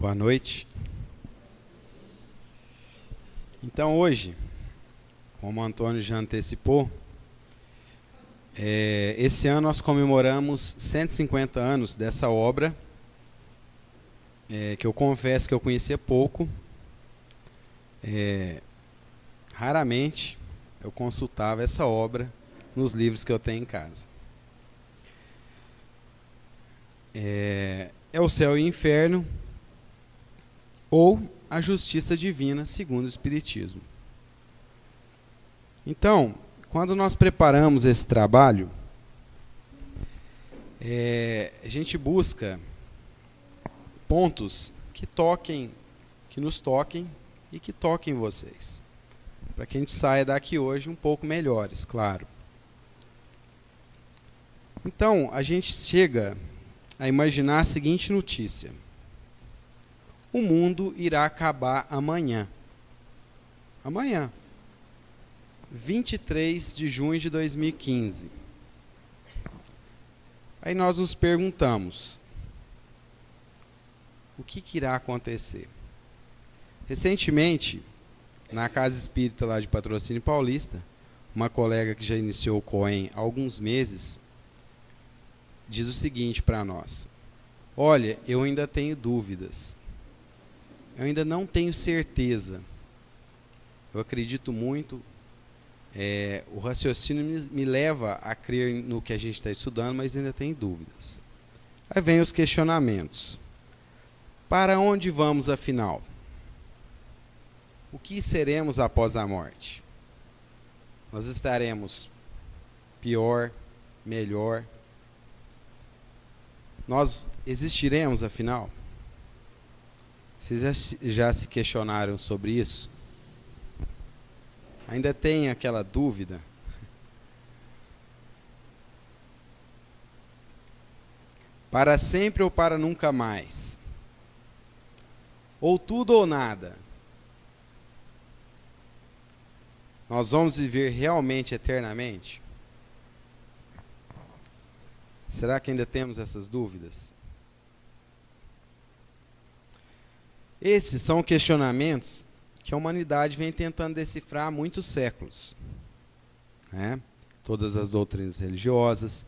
Boa noite. Então hoje, como o Antônio já antecipou, esse ano nós comemoramos 150 anos dessa obra, que eu confesso que eu conhecia pouco. Raramente eu consultava essa obra nos livros que eu tenho em casa. É o Céu e o Inferno, ou a Justiça Divina, segundo o Espiritismo. Então, quando nós preparamos esse trabalho, a gente busca pontos que nos toquem e que toquem vocês, para que a gente saia daqui hoje um pouco melhores, claro. Então, a gente chega a imaginar a seguinte notícia: o mundo irá acabar amanhã. Amanhã, 23 de junho de 2015. Aí nós nos perguntamos, o que irá acontecer? Recentemente, na Casa Espírita lá de Patrocínio Paulista, uma colega que já iniciou o COEM há alguns meses, diz o seguinte para nós: olha, eu ainda tenho dúvidas. Eu ainda não tenho certeza. Eu acredito muito. O raciocínio me leva a crer no que a gente está estudando, mas ainda tenho dúvidas. Aí vem os questionamentos. Para onde vamos, afinal? O que seremos após a morte? Nós estaremos pior, melhor? Nós existiremos, afinal? Vocês já se questionaram sobre isso? Ainda tem aquela dúvida? Para sempre ou para nunca mais? Ou tudo ou nada? Nós vamos viver realmente eternamente? Será que ainda temos essas dúvidas? Esses são questionamentos que a humanidade vem tentando decifrar há muitos séculos, né? Todas as doutrinas religiosas.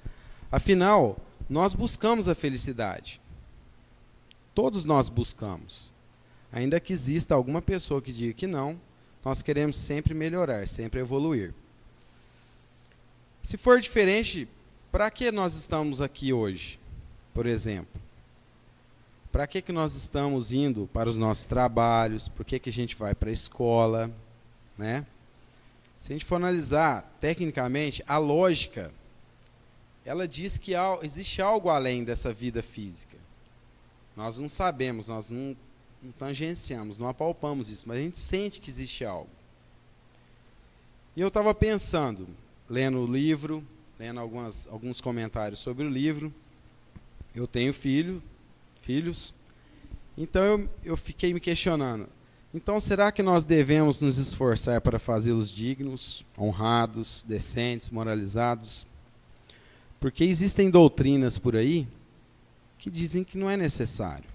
Afinal, nós buscamos a felicidade. Todos nós buscamos. Ainda que exista alguma pessoa que diga que não, nós queremos sempre melhorar, sempre evoluir. Se for diferente, para que nós estamos aqui hoje, por exemplo? Para que nós estamos indo para os nossos trabalhos? Por que a gente vai para a escola? Né? Se a gente for analisar tecnicamente, a lógica, ela diz que existe algo além dessa vida física. Nós não sabemos, nós não tangenciamos, não apalpamos isso, mas a gente sente que existe algo. E eu estava pensando, lendo o livro, lendo alguns comentários sobre o livro. Eu tenho filhos, então eu fiquei me questionando, então será que nós devemos nos esforçar para fazê-los dignos, honrados, decentes, moralizados? Porque existem doutrinas por aí que dizem que não é necessário,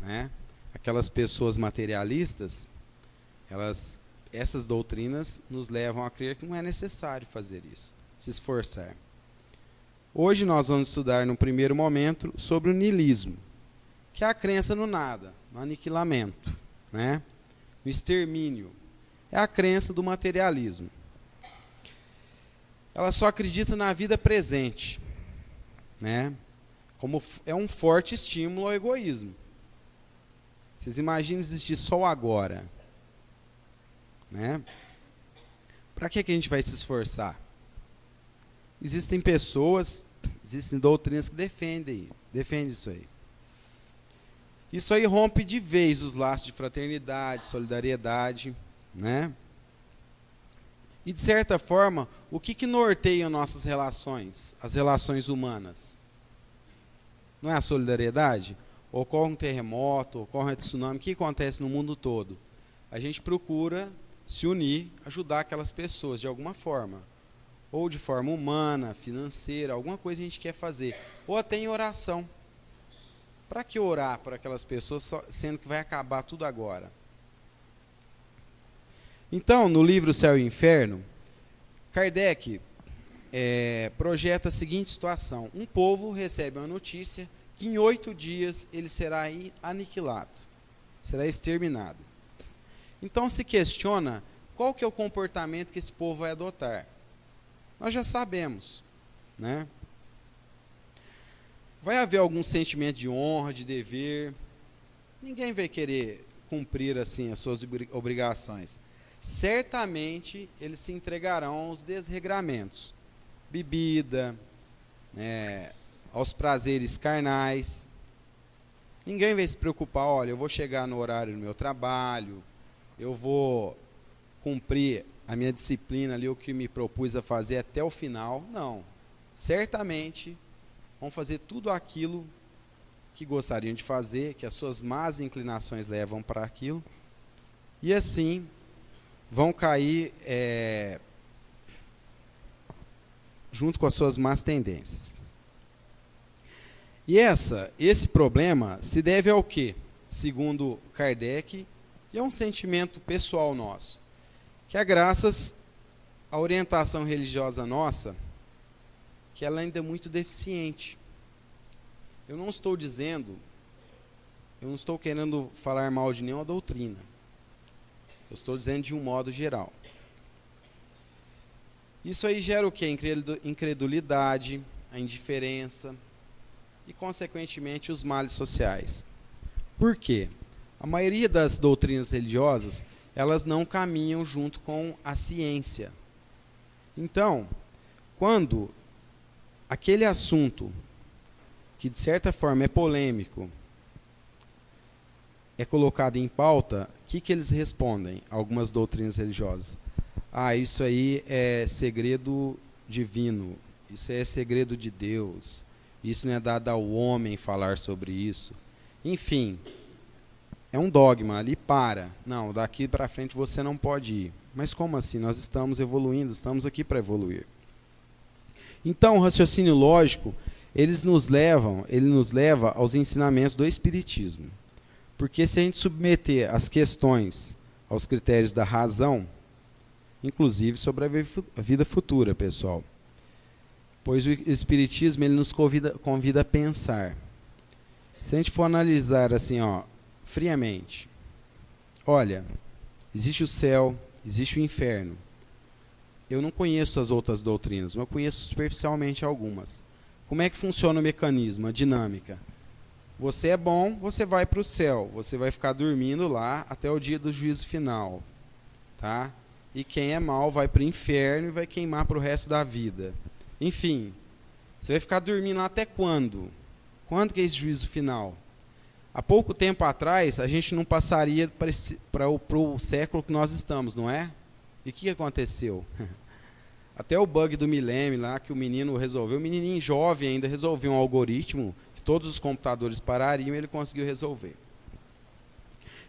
né? Aquelas pessoas materialistas, essas doutrinas nos levam a crer que não é necessário fazer isso, se esforçar. Hoje nós vamos estudar, no primeiro momento, sobre o niilismo, que é a crença no nada, no aniquilamento, né? No extermínio. É a crença do materialismo. Ela só acredita na vida presente, né? Como é um forte estímulo ao egoísmo. Vocês imaginam existir só o agora, né? Para que a gente vai se esforçar? Existem pessoas, existem doutrinas que defendem isso aí. Isso aí rompe de vez os laços de fraternidade, solidariedade, né? E, de certa forma, o que norteia nossas relações, as relações humanas? Não é a solidariedade? Ocorre um terremoto, ocorre um tsunami, o que acontece no mundo todo? A gente procura se unir, ajudar aquelas pessoas de alguma forma. Ou de forma humana, financeira, alguma coisa a gente quer fazer. Ou até em oração. Para que orar por aquelas pessoas, sendo que vai acabar tudo agora? Então, no livro Céu e Inferno, Kardec projeta a seguinte situação: um povo recebe uma notícia que em 8 dias ele será aniquilado, será exterminado. Então se questiona qual que é o comportamento que esse povo vai adotar. Nós já sabemos, né? Vai haver algum sentimento de honra, de dever. Ninguém vai querer cumprir assim as suas obrigações. Certamente eles se entregarão aos desregramentos, bebida, aos prazeres carnais. Ninguém vai se preocupar, olha, eu vou chegar no horário do meu trabalho, eu vou cumprir a minha disciplina ali, o que me propus a fazer até o final. Não. Certamente vão fazer tudo aquilo que gostariam de fazer, que as suas más inclinações levam para aquilo, e assim vão cair junto com as suas más tendências. E esse problema se deve ao quê? Segundo Kardec, e é um sentimento pessoal nosso, que é graças à orientação religiosa nossa, que ela ainda é muito deficiente. Eu não estou querendo falar mal de nenhuma doutrina. Eu estou dizendo de um modo geral. Isso aí gera o quê? Incredulidade, a indiferença e, consequentemente, os males sociais. Por quê? A maioria das doutrinas religiosas, elas não caminham junto com a ciência. Então, quando aquele assunto, que de certa forma é polêmico, é colocado em pauta, o que eles respondem? Algumas doutrinas religiosas. Isso aí é segredo divino, isso é segredo de Deus, isso não é dado ao homem falar sobre isso. Enfim, é um dogma, ali para. Não, daqui para frente você não pode ir. Mas como assim? Nós estamos evoluindo, estamos aqui para evoluir. Então, o raciocínio lógico, ele nos leva aos ensinamentos do Espiritismo. Porque se a gente submeter as questões aos critérios da razão, inclusive sobre a vida futura, pessoal, pois o Espiritismo ele nos convida a pensar. Se a gente for analisar assim, friamente, olha, existe o céu, existe o inferno. Eu não conheço as outras doutrinas, mas eu conheço superficialmente algumas. Como é que funciona o mecanismo, a dinâmica? Você é bom, você vai para o céu, você vai ficar dormindo lá até o dia do juízo final, tá? E quem é mal vai para o inferno e vai queimar para o resto da vida. Enfim, você vai ficar dormindo lá até quando? Quando que é esse juízo final? Há pouco tempo atrás, a gente não passaria para o século que nós estamos, não é? E o que aconteceu? Até o bug do milênio lá, que o menino resolveu, o menininho jovem ainda resolveu um algoritmo, que todos os computadores parariam e ele conseguiu resolver.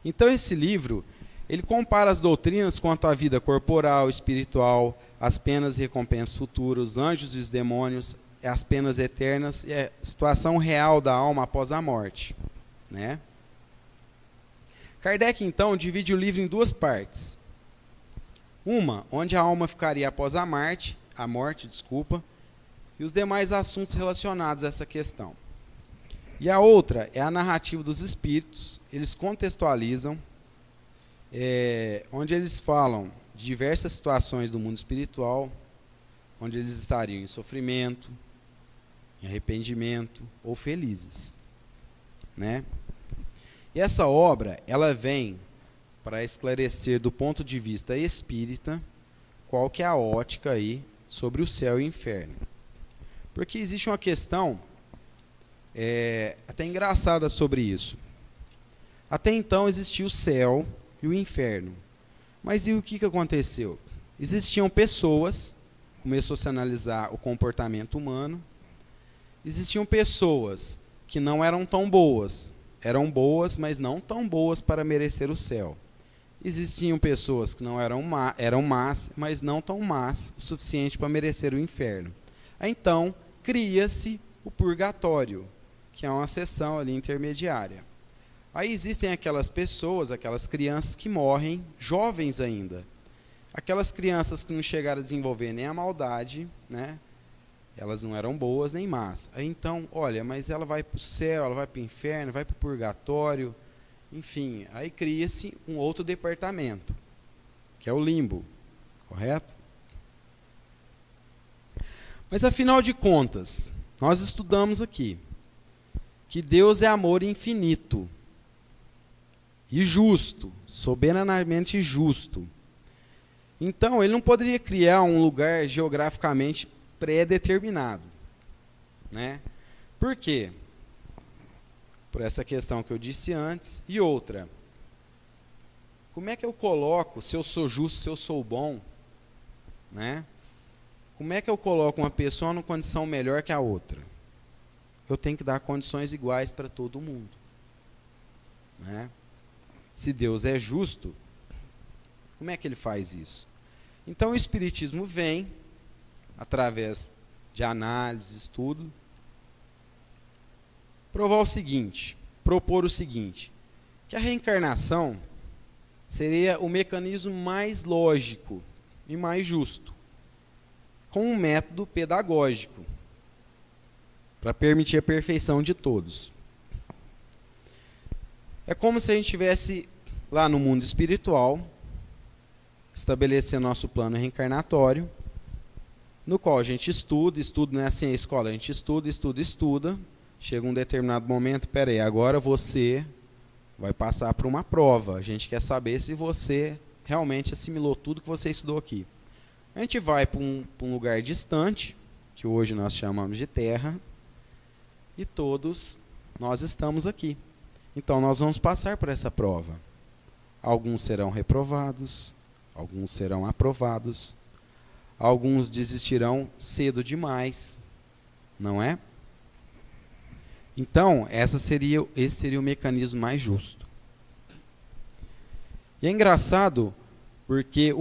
Então esse livro, ele compara as doutrinas quanto à vida corporal, espiritual, as penas e recompensas futuras, os anjos e os demônios, as penas eternas e a situação real da alma após a morte, né? Kardec, então, divide o livro em duas partes. Uma, onde a alma ficaria após a morte, e os demais assuntos relacionados a essa questão. E a outra é a narrativa dos espíritos, eles contextualizam, onde eles falam de diversas situações do mundo espiritual, onde eles estariam em sofrimento, em arrependimento ou felizes, né? E essa obra, ela vem para esclarecer do ponto de vista espírita qual que é a ótica aí sobre o céu e o inferno. Porque existe uma questão até engraçada sobre isso. Até então existia o céu e o inferno. Mas e o que aconteceu? Existiam pessoas, começou a se analisar o comportamento humano, existiam pessoas que não eram tão boas, eram boas, mas não tão boas para merecer o céu. Existiam pessoas que não eram más, mas não tão más o suficiente para merecer o inferno. Então, cria-se o purgatório, que é uma seção ali intermediária. Aí existem aquelas pessoas, aquelas crianças que morrem jovens ainda. Aquelas crianças que não chegaram a desenvolver nem a maldade, né? Elas não eram boas nem más. Aí então, olha, mas ela vai para o céu, ela vai para o inferno, vai para o purgatório, enfim. Aí cria-se um outro departamento, que é o limbo, correto? Mas afinal de contas, nós estudamos aqui que Deus é amor infinito e justo, soberanamente justo. Então, ele não poderia criar um lugar geograficamente pré-determinado, né? Por quê? Por essa questão que eu disse antes. E outra, como é que eu coloco, se eu sou justo, se eu sou bom, né? Como é que eu coloco uma pessoa numa condição melhor que a outra? Eu tenho que dar condições iguais para todo mundo, né? Se Deus é justo, como é que ele faz isso? Então o Espiritismo vem, através de análise, estudo, propor o seguinte, que a reencarnação seria o mecanismo mais lógico e mais justo, com um método pedagógico, para permitir a perfeição de todos. É como se a gente estivesse lá no mundo espiritual, estabelecer nosso plano reencarnatório, no qual a gente estuda não é assim a escola, a gente estuda, chega um determinado momento, peraí, agora você vai passar por uma prova, a gente quer saber se você realmente assimilou tudo que você estudou aqui. A gente vai para um lugar distante, que hoje nós chamamos de Terra, e todos nós estamos aqui. Então nós vamos passar por essa prova. Alguns serão reprovados, alguns serão aprovados, alguns desistirão cedo demais, não é? Então, esse seria o mecanismo mais justo. E é engraçado, porque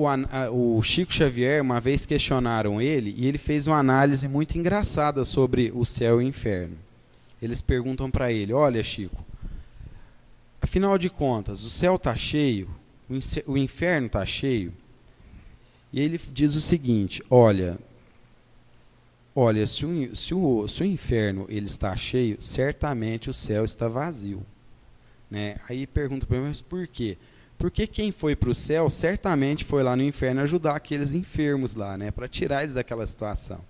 o Chico Xavier, uma vez questionaram ele, e ele fez uma análise muito engraçada sobre o céu e o inferno. Eles perguntam para ele, olha Chico, afinal de contas, o céu está cheio, o inferno está cheio? E ele diz o seguinte, olha, se o inferno ele está cheio, certamente o céu está vazio, né? Aí pergunta para ele, mas por quê? Porque quem foi para o céu, certamente foi lá no inferno ajudar aqueles enfermos lá, né? Para tirar eles daquela situação.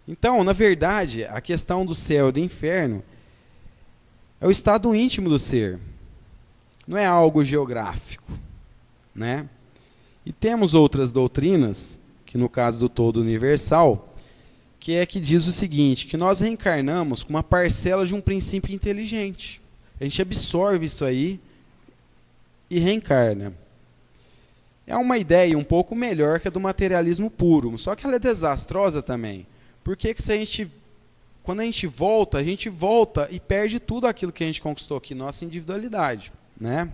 Então, na verdade, a questão do céu e do inferno é o estado íntimo do ser, não é algo geográfico, né? E temos outras doutrinas, que no caso do todo universal, que diz o seguinte, que nós reencarnamos com uma parcela de um princípio inteligente. A gente absorve isso aí e reencarna. É uma ideia um pouco melhor que a do materialismo puro, só que ela é desastrosa também. Porque quando a gente volta e perde tudo aquilo que a gente conquistou aqui, nossa individualidade, né?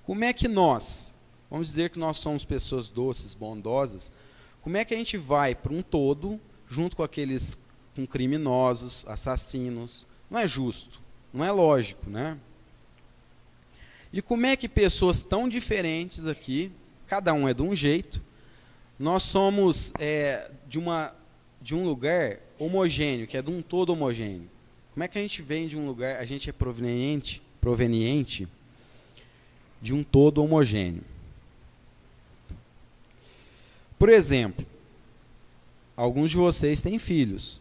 Como é que vamos dizer que nós somos pessoas doces, bondosas, como é que a gente vai para um todo, junto com criminosos, assassinos? Não é justo, não é lógico, né? E como é que pessoas tão diferentes aqui, cada um é de um jeito, nós somos de um lugar homogêneo, que é de um todo homogêneo? Como é que a gente vem de um lugar, a gente é proveniente de um todo homogêneo? Por exemplo, alguns de vocês têm filhos.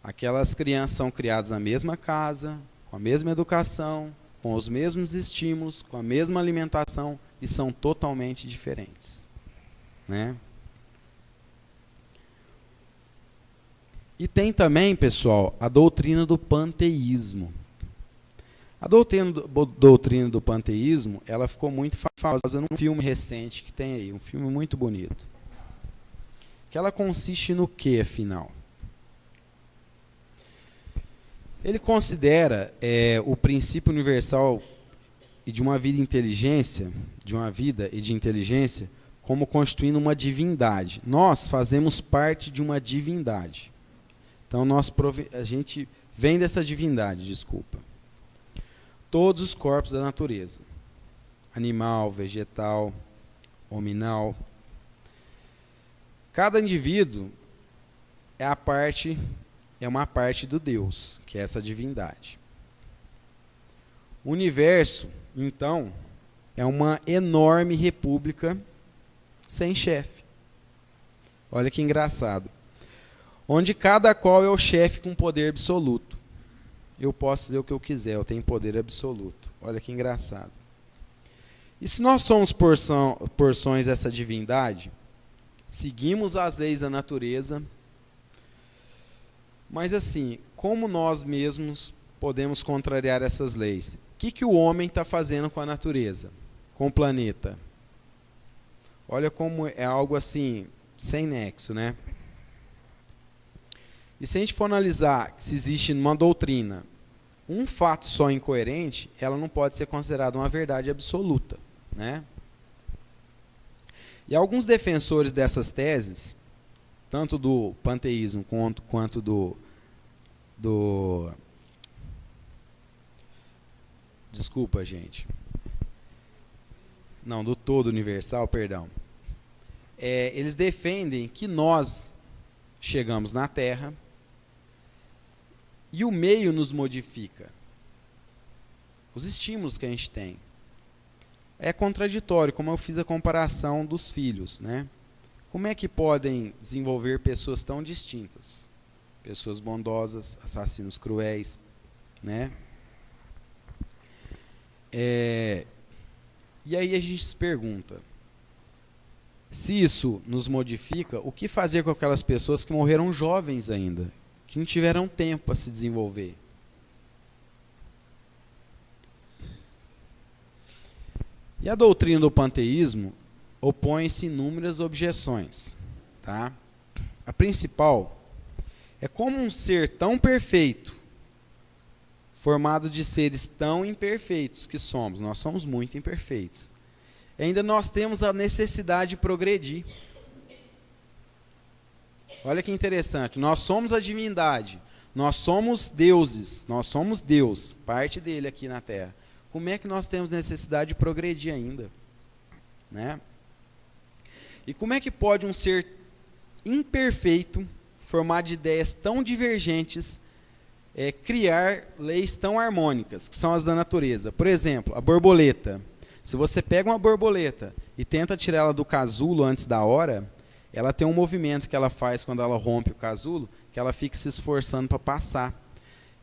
Aquelas crianças são criadas na mesma casa, com a mesma educação, com os mesmos estímulos, com a mesma alimentação, e são totalmente diferentes, né? E tem também, pessoal, a doutrina do panteísmo. A doutrina do panteísmo, ela ficou muito famosa num filme recente que tem aí, um filme muito bonito. Que ela consiste no quê, afinal? Ele considera o princípio universal e de uma vida e de inteligência como constituindo uma divindade. Nós fazemos parte de uma divindade. Então a gente vem dessa divindade, desculpa. Todos os corpos da natureza, animal, vegetal, hominal. Cada indivíduo é uma parte do Deus, que é essa divindade. O universo, então, é uma enorme república sem chefe. Olha que engraçado. Onde cada qual é o chefe com poder absoluto. Eu posso dizer o que eu quiser, eu tenho poder absoluto. Olha que engraçado. E se nós somos porções dessa divindade, seguimos as leis da natureza, mas assim, como nós mesmos podemos contrariar essas leis? O que o homem está fazendo com a natureza, com o planeta? Olha como é algo assim, sem nexo, né? E se a gente for analisar se existe numa doutrina um fato só incoerente, ela não pode ser considerada uma verdade absoluta, né? E alguns defensores dessas teses, tanto do panteísmo quanto desculpa, gente. Não, do todo universal, perdão. Eles defendem que nós chegamos na Terra e o meio nos modifica. Os estímulos que a gente tem. É contraditório, como eu fiz a comparação dos filhos, né? Como é que podem desenvolver pessoas tão distintas? Pessoas bondosas, assassinos cruéis, né? E aí a gente se pergunta, se isso nos modifica, o que fazer com aquelas pessoas que morreram jovens ainda, que não tiveram tempo para se desenvolver? E a doutrina do panteísmo opõe-se inúmeras objeções, tá? A principal é como um ser tão perfeito, formado de seres tão imperfeitos que somos, nós somos muito imperfeitos, ainda nós temos a necessidade de progredir. Olha que interessante, nós somos a divindade, nós somos deuses, nós somos Deus, parte dele aqui na Terra. Como é que nós temos necessidade de progredir ainda? Né? E como é que pode um ser imperfeito, formado de ideias tão divergentes, criar leis tão harmônicas, que são as da natureza? Por exemplo, a borboleta. Se você pega uma borboleta e tenta tirar ela do casulo antes da hora, ela tem um movimento que ela faz quando ela rompe o casulo, que ela fica se esforçando para passar.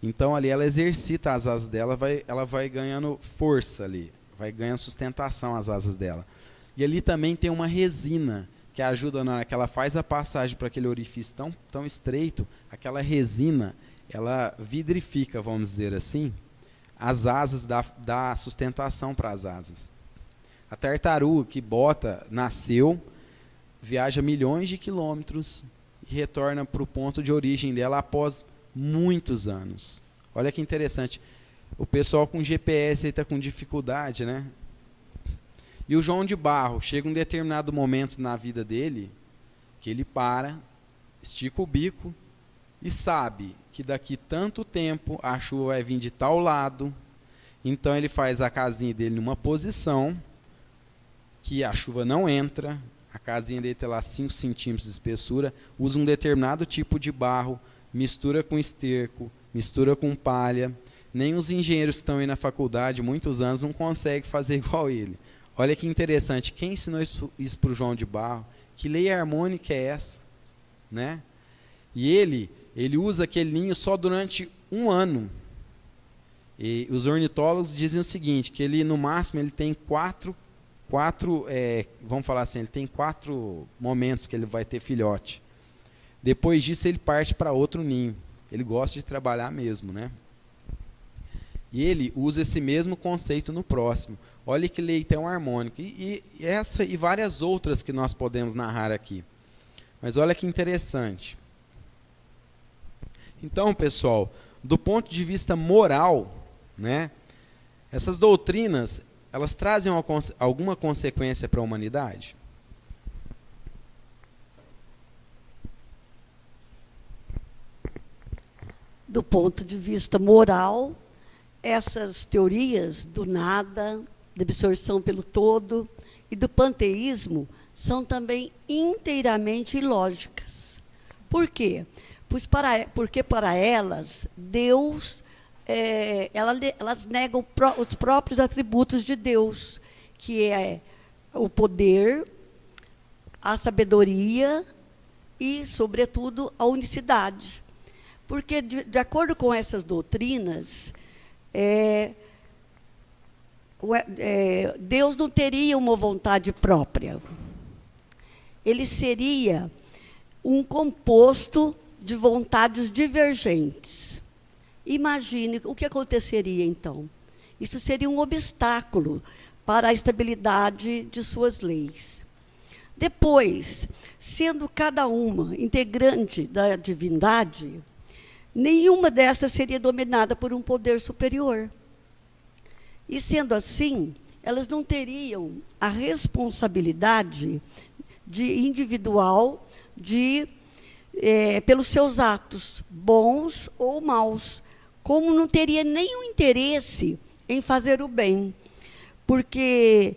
Então ali ela exercita as asas dela, ela vai ganhando força ali, vai ganhando sustentação as asas dela. E ali também tem uma resina que ajuda na hora que ela faz a passagem para aquele orifício tão estreito, aquela resina, ela vidrifica, vamos dizer assim, as asas, dá sustentação para as asas. A tartaruga que nasceu, viaja milhões de quilômetros e retorna para o ponto de origem dela após muitos anos. Olha que interessante. O pessoal com GPS está com dificuldade, né? E o João de Barro, chega um determinado momento na vida dele, que ele para, estica o bico e sabe que daqui tanto tempo a chuva vai vir de tal lado. Então ele faz a casinha dele numa posição que a chuva não entra, a casinha dele tem lá 5 centímetros de espessura, usa um determinado tipo de barro, mistura com esterco, mistura com palha. Nem os engenheiros que estão aí na faculdade, muitos anos, não conseguem fazer igual ele. Olha que interessante, quem ensinou isso para o João de Barro? Que lei harmônica é essa? Né? E ele usa aquele ninho só durante 1 ano. E os ornitólogos dizem o seguinte, que ele no máximo ele tem vamos falar assim, ele tem 4 momentos que ele vai ter filhote. Depois disso ele parte para outro ninho. Ele gosta de trabalhar mesmo, né? E ele usa esse mesmo conceito no próximo. Olha que lei tão harmônica. E essa e várias outras que nós podemos narrar aqui. Mas olha que interessante. Então, pessoal, do ponto de vista moral, né, essas doutrinas, elas trazem alguma consequência para a humanidade? do ponto de vista moral, essas teorias do nada, da absorção pelo todo e do panteísmo são também inteiramente ilógicas. Por quê? Porque para elas, Deus, elas negam os próprios atributos de Deus, que é o poder, a sabedoria e, sobretudo, a unicidade. Porque, de acordo com essas doutrinas, Deus não teria uma vontade própria. Ele seria um composto de vontades divergentes. Imagine o que aconteceria, então. Isso seria um obstáculo para a estabilidade de suas leis. Depois, sendo cada uma integrante da divindade, nenhuma dessas seria dominada por um poder superior. E, sendo assim, elas não teriam a responsabilidade individual pelos seus atos, bons ou maus, como não teria nenhum interesse em fazer o bem. Porque,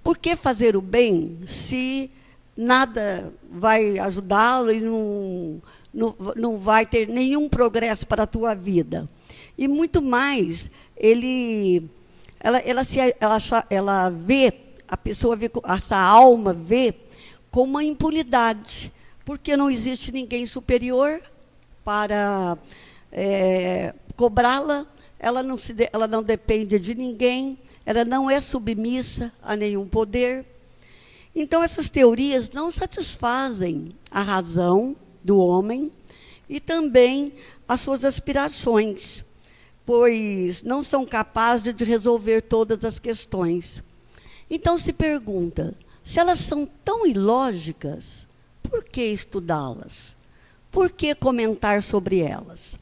por que fazer o bem se nada vai ajudá-lo e não vai ter nenhum progresso para a tua vida? E muito mais, ela vê, a pessoa vê, essa alma vê como uma impunidade, porque não existe ninguém superior para cobrá-la, ela não depende de ninguém, ela não é submissa a nenhum poder. Então, essas teorias não satisfazem a razão do homem e também as suas aspirações, pois não são capazes de resolver todas as questões. Então, se pergunta, se elas são tão ilógicas, por que estudá-las? Por que comentar sobre elas?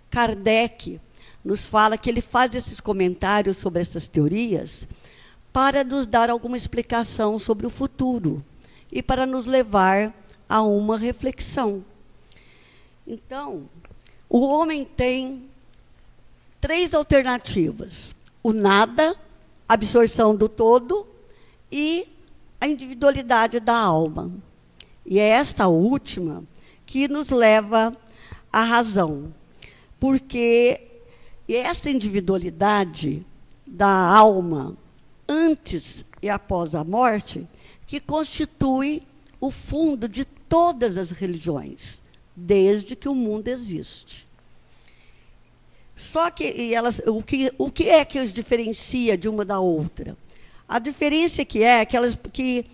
Kardec nos fala que ele faz esses comentários sobre essas teorias para nos dar alguma explicação sobre o futuro e para nos levar a uma reflexão. Então, o homem tem 3 alternativas: o nada, a absorção do todo e a individualidade da alma. E é esta última que nos leva à razão, porque esta individualidade da alma, antes e após a morte, que constitui o fundo de todas as religiões, desde que o mundo existe. Só que o que é que os diferencia de uma da outra? A diferença que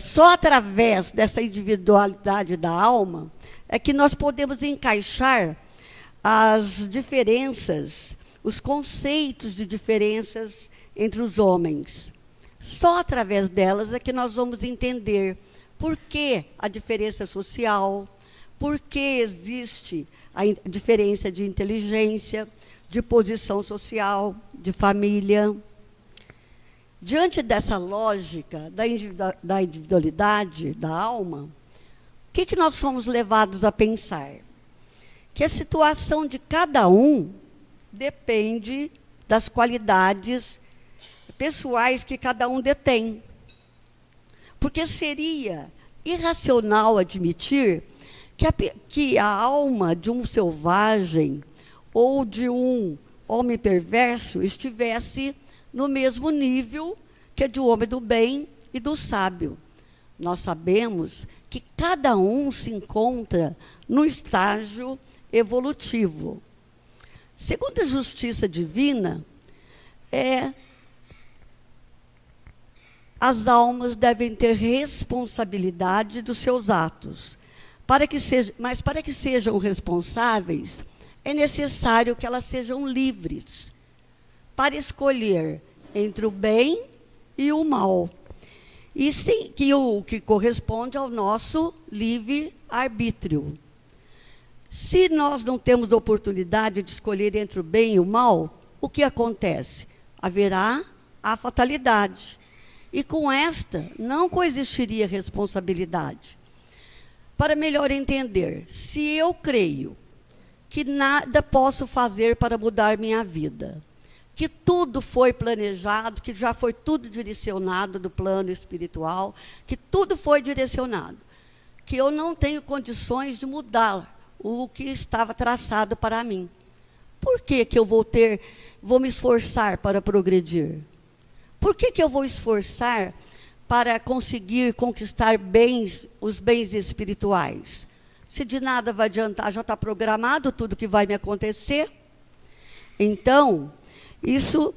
só através dessa individualidade da alma é que nós podemos encaixar as diferenças, os conceitos de diferenças entre os homens. Só através delas é que nós vamos entender por que a diferença social, por que existe a diferença de inteligência, de posição social, de família. Diante dessa lógica da individualidade da alma, o que nós somos levados a pensar? Que a situação de cada um depende das qualidades pessoais que cada um detém. Porque seria irracional admitir que a alma de um selvagem ou de um homem perverso estivesse no mesmo nível que a do homem do bem e do sábio. Nós sabemos que cada um se encontra no estágio evolutivo. Segundo a justiça divina, as almas devem ter responsabilidade dos seus atos. Mas para que sejam responsáveis, é necessário que elas sejam livres para escolher entre o bem e o mal. E sim, que corresponde ao nosso livre-arbítrio. Se nós não temos oportunidade de escolher entre o bem e o mal, o que acontece? Haverá a fatalidade. E com esta, não coexistiria responsabilidade. Para melhor entender, se eu creio que nada posso fazer para mudar minha vida, que tudo foi planejado, que já foi tudo direcionado do plano espiritual, que tudo foi direcionado, que eu não tenho condições de mudar o que estava traçado para mim. Por que que eu vou me esforçar para progredir? Por que que eu vou esforçar para conseguir conquistar os bens espirituais? Se de nada vai adiantar, já está programado tudo que vai me acontecer. Então, isso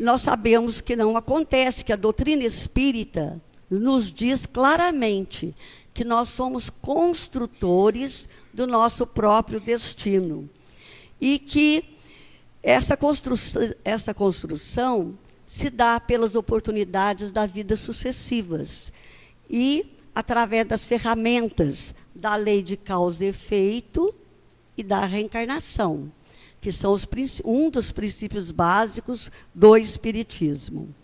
nós sabemos que não acontece, que a doutrina espírita nos diz claramente que nós somos construtores do nosso próprio destino. E que essa construção se dá pelas oportunidades da vida sucessivas e através das ferramentas da lei de causa e efeito e da reencarnação, que são um dos princípios básicos do Espiritismo.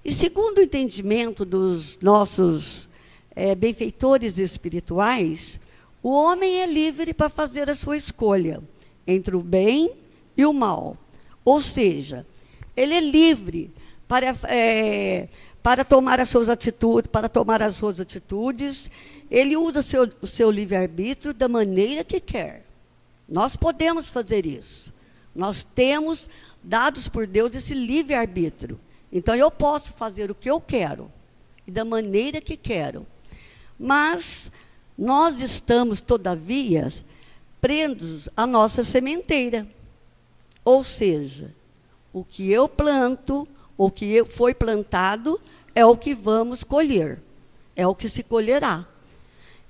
E segundo o entendimento dos nossos benfeitores espirituais, o homem é livre para fazer a sua escolha entre o bem e o mal. Ou seja, ele é livre para tomar as suas atitudes, ele usa o seu livre-arbítrio da maneira que quer. Nós podemos fazer isso. Nós temos, dados por Deus, esse livre-arbítrio. Então, eu posso fazer o que eu quero e da maneira que quero. Mas nós estamos, todavia, prendos à nossa sementeira. Ou seja, o que eu planto, o que foi plantado, é o que vamos colher. É o que se colherá.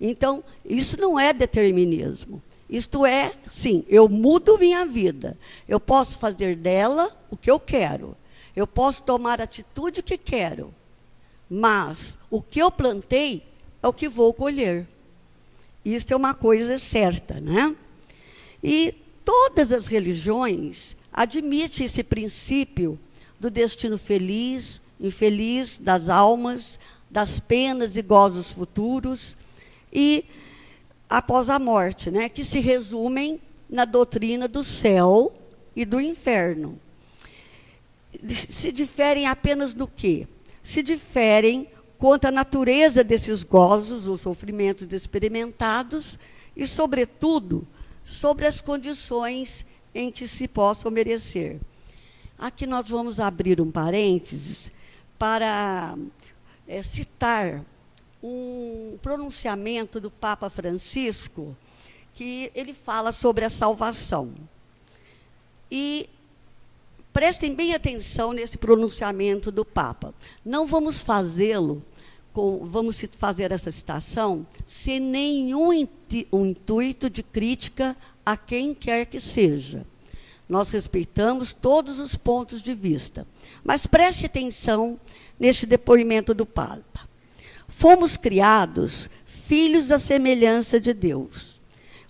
Então, isso não é determinismo. Isto é, sim, eu mudo minha vida. Eu posso fazer dela o que eu quero. Eu posso tomar a atitude que quero. Mas o que eu plantei é o que vou colher. Isso é uma coisa certa, né? E todas as religiões admitem esse princípio do destino feliz, infeliz, das almas, das penas e gozos futuros, e após a morte, né, que se resumem na doutrina do céu e do inferno. Se diferem apenas no quê? Se diferem quanto à natureza desses gozos, os sofrimentos experimentados, e, sobretudo, sobre as condições em que se possam merecer. Aqui nós vamos abrir um parênteses para citar um pronunciamento do Papa Francisco, que ele fala sobre a salvação. E prestem bem atenção nesse pronunciamento do Papa. Não vamos vamos fazer essa citação sem nenhum intuito de crítica a quem quer que seja. Nós respeitamos todos os pontos de vista. Mas preste atenção neste depoimento do Papa. Fomos criados filhos à semelhança de Deus.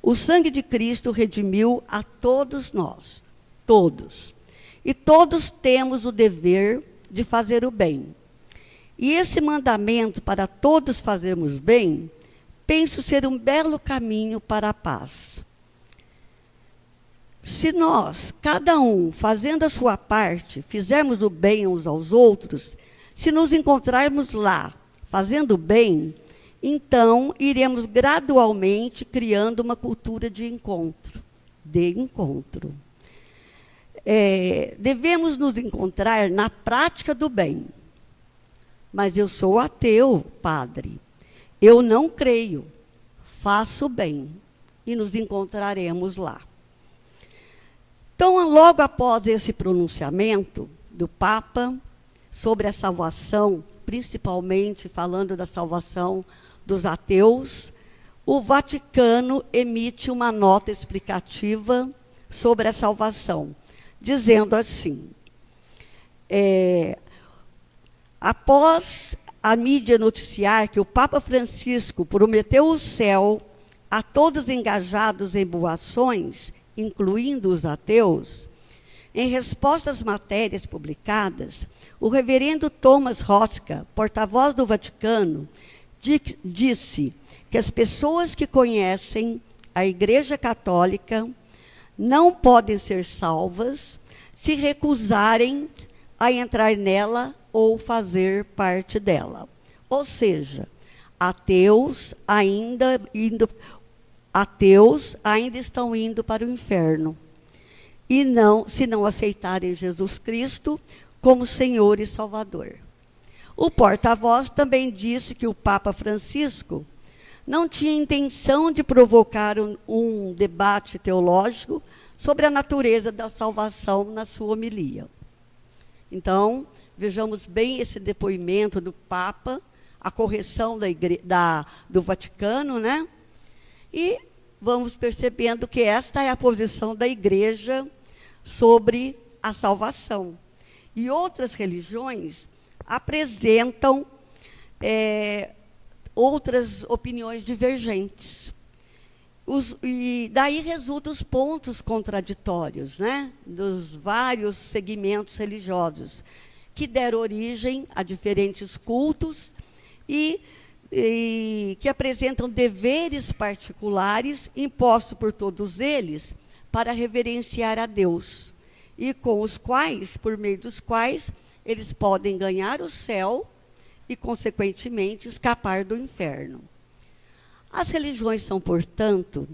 O sangue de Cristo redimiu a todos nós, todos. E todos temos o dever de fazer o bem. E esse mandamento para todos fazermos bem, penso ser um belo caminho para a paz. Se nós, cada um, fazendo a sua parte, fizermos o bem uns aos outros, se nos encontrarmos lá, fazendo o bem, então iremos gradualmente criando uma cultura de encontro. Devemos nos encontrar na prática do bem. Mas eu sou ateu, padre. Eu não creio. Faço o bem. E nos encontraremos lá. Então, logo após esse pronunciamento do Papa sobre a salvação, principalmente falando da salvação dos ateus, o Vaticano emite uma nota explicativa sobre a salvação, dizendo assim: após a mídia noticiar que o Papa Francisco prometeu o céu a todos engajados em boas ações, incluindo os ateus, em resposta às matérias publicadas, o reverendo Thomas Rosca, porta-voz do Vaticano, disse que as pessoas que conhecem a Igreja Católica não podem ser salvas se recusarem a entrar nela ou fazer parte dela. Ou seja, ateus ainda estão indo para o inferno, e não, se não aceitarem Jesus Cristo como Senhor e Salvador. O porta-voz também disse que o Papa Francisco não tinha intenção de provocar um debate teológico sobre a natureza da salvação na sua homilia. Então, vejamos bem esse depoimento do Papa, a correção do Vaticano, né? E vamos percebendo que esta é a posição da Igreja sobre a salvação. E outras religiões apresentam outras opiniões divergentes. E daí resultam os pontos contraditórios, né, dos vários segmentos religiosos, que deram origem a diferentes cultos e que apresentam deveres particulares impostos por todos eles para reverenciar a Deus, e com os quais, por meio dos quais, eles podem ganhar o céu e, consequentemente, escapar do inferno. As religiões são, portanto,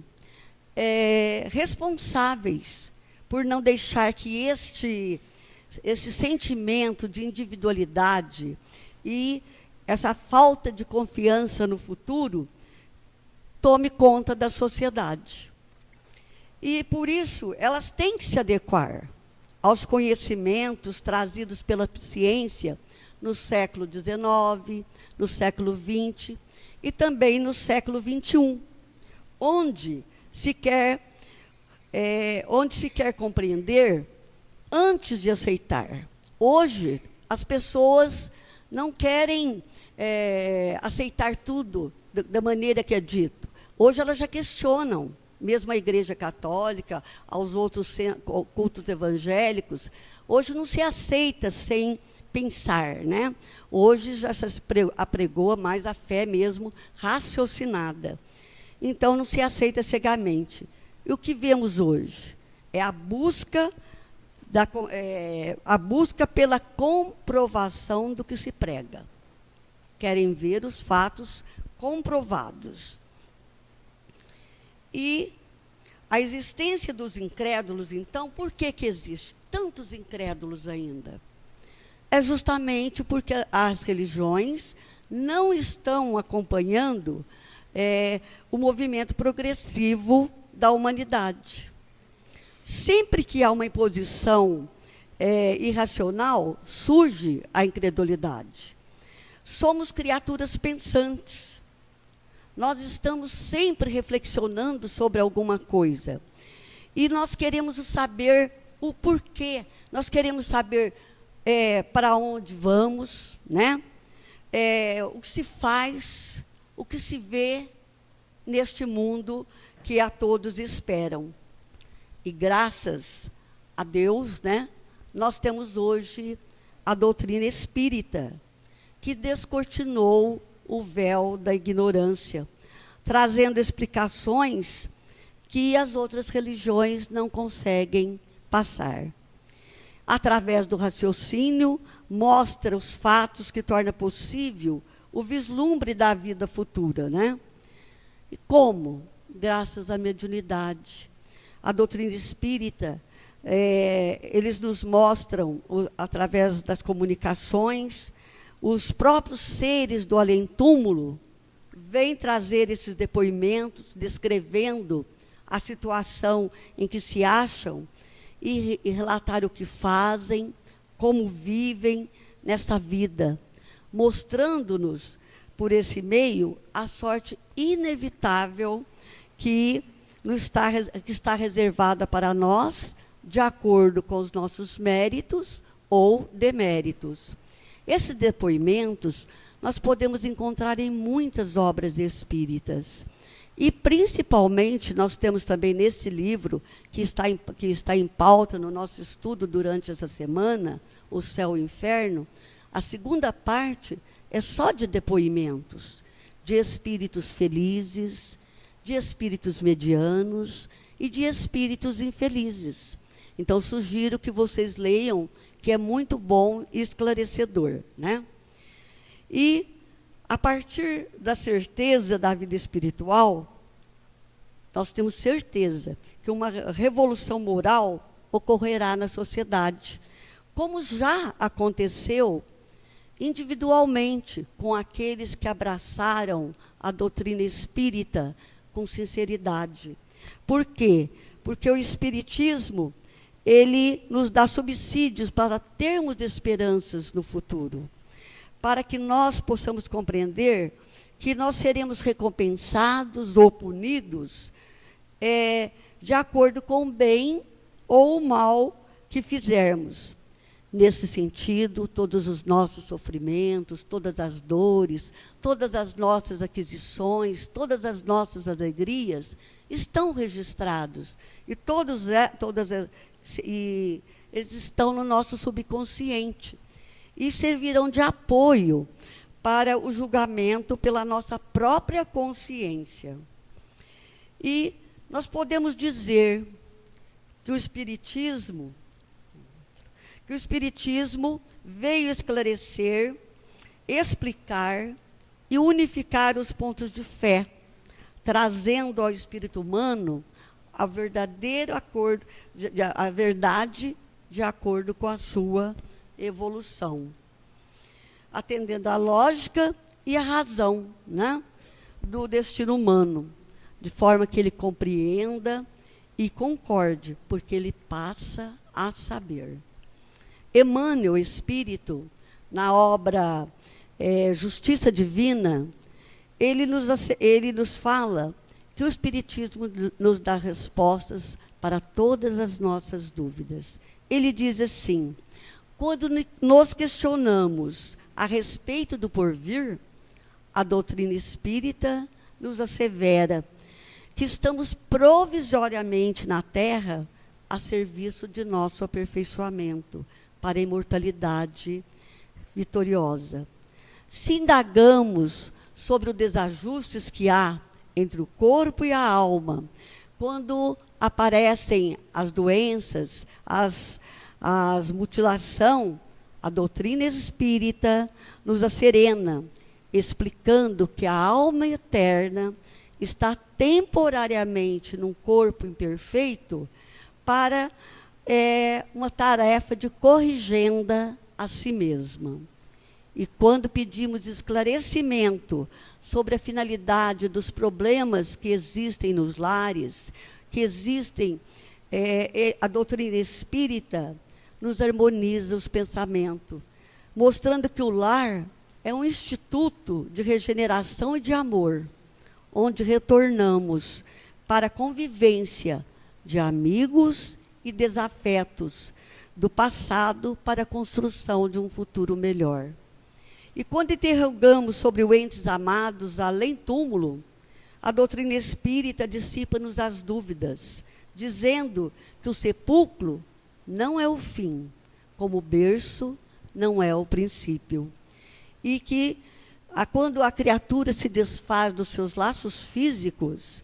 responsáveis por não deixar que esse sentimento de individualidade e essa falta de confiança no futuro tome conta da sociedade. E, por isso, elas têm que se adequar aos conhecimentos trazidos pela ciência no século XIX, no século XX e também no século XXI, onde se quer compreender antes de aceitar. Hoje, as pessoas não querem aceitar tudo da maneira que é dito. Hoje elas já questionam, mesmo a Igreja Católica, aos outros cultos evangélicos. Hoje não se aceita sem pensar, né? Hoje já se apregoa mais a fé mesmo raciocinada. Então não se aceita cegamente. E o que vemos hoje é a busca pela comprovação do que se prega. Querem ver os fatos comprovados. E a existência dos incrédulos, então, por que existe tantos incrédulos ainda? É justamente porque as religiões não estão acompanhando o movimento progressivo da humanidade. Sempre que há uma imposição irracional, surge a incredulidade. Somos criaturas pensantes. Nós estamos sempre reflexionando sobre alguma coisa. E nós queremos saber o porquê. Nós queremos saber para onde vamos, né? O que se faz, o que se vê neste mundo que a todos esperam. E graças a Deus, né, nós temos hoje a doutrina espírita, que descortinou o véu da ignorância, trazendo explicações que as outras religiões não conseguem passar. Através do raciocínio, mostra os fatos que torna possível o vislumbre da vida futura, né? E como? Graças à mediunidade. A doutrina espírita, eles nos mostram, através das comunicações, os próprios seres do além-túmulo vêm trazer esses depoimentos, descrevendo a situação em que se acham e relatar o que fazem, como vivem nesta vida, mostrando-nos, por esse meio, a sorte inevitável que está reservada para nós, de acordo com os nossos méritos ou deméritos. Esses depoimentos nós podemos encontrar em muitas obras espíritas. E, principalmente, nós temos também nesse livro, que está em pauta no nosso estudo durante essa semana, O Céu e o Inferno, a segunda parte é só de depoimentos, de espíritos felizes, de espíritos medianos e de espíritos infelizes. Então, sugiro que vocês leiam, que é muito bom e esclarecedor, né? E, a partir da certeza da vida espiritual, nós temos certeza que uma revolução moral ocorrerá na sociedade, como já aconteceu individualmente com aqueles que abraçaram a doutrina espírita com sinceridade. Por quê? Porque o espiritismo, ele nos dá subsídios para termos esperanças no futuro, para que nós possamos compreender que nós seremos recompensados ou punidos de acordo com o bem ou o mal que fizermos. Nesse sentido, todos os nossos sofrimentos, todas as dores, todas as nossas aquisições, todas as nossas alegrias estão registrados. E eles estão no nosso subconsciente. E servirão de apoio para o julgamento pela nossa própria consciência. E nós podemos dizer que o Espiritismo veio esclarecer, explicar e unificar os pontos de fé, trazendo ao espírito humano a verdade de acordo com a sua evolução, atendendo à lógica e à razão, né, do destino humano, de forma que ele compreenda e concorde, porque ele passa a saber. Emmanuel, Espírito, na obra Justiça Divina, ele nos fala que o Espiritismo nos dá respostas para todas as nossas dúvidas. Ele diz assim: quando nos questionamos a respeito do porvir, a doutrina espírita nos assevera que estamos provisoriamente na Terra a serviço de nosso aperfeiçoamento para a imortalidade vitoriosa. Se indagamos sobre os desajustes que há entre o corpo e a alma, quando aparecem as doenças, as mutilações, a doutrina espírita nos acerena, explicando que a alma eterna está temporariamente num corpo imperfeito para uma tarefa de corrigenda a si mesma. E quando pedimos esclarecimento sobre a finalidade dos problemas que existem nos lares, que existem, a doutrina espírita nos harmoniza os pensamentos, mostrando que o lar é um instituto de regeneração e de amor, onde retornamos para a convivência de amigos e desafetos do passado para a construção de um futuro melhor. E quando interrogamos sobre os entes amados além túmulo, a doutrina espírita dissipa-nos as dúvidas, dizendo que o sepulcro não é o fim, como o berço não é o princípio. E que, quando a criatura se desfaz dos seus laços físicos,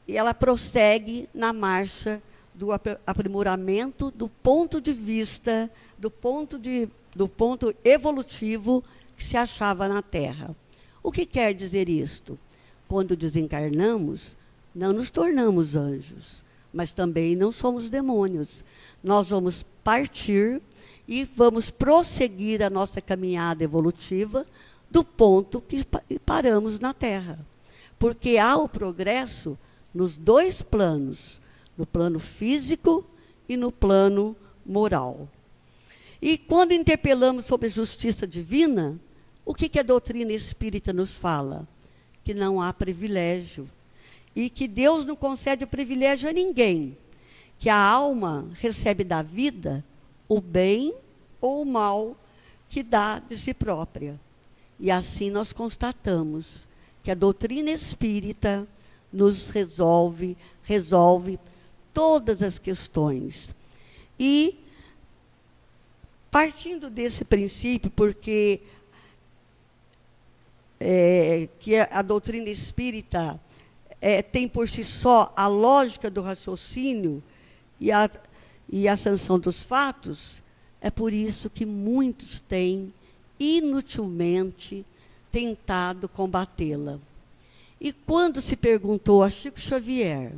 ela prossegue na marcha do aprimoramento do ponto de vista, do ponto evolutivo que se achava na Terra. O que quer dizer isto? Quando desencarnamos, não nos tornamos anjos, mas também não somos demônios. Nós vamos partir e vamos prosseguir a nossa caminhada evolutiva do ponto que paramos na Terra. Porque há o progresso nos dois planos, no plano físico e no plano moral. E quando interpelamos sobre a justiça divina, o que a doutrina espírita nos fala? Que não há privilégio, e que Deus não concede privilégio a ninguém, que a alma recebe da vida o bem ou o mal que dá de si própria. E assim nós constatamos que a doutrina espírita nos resolve todas as questões. E, partindo desse princípio, porque que a doutrina espírita tem por si só a lógica do raciocínio e a sanção dos fatos, é por isso que muitos têm inutilmente tentado combatê-la. E quando se perguntou a Chico Xavier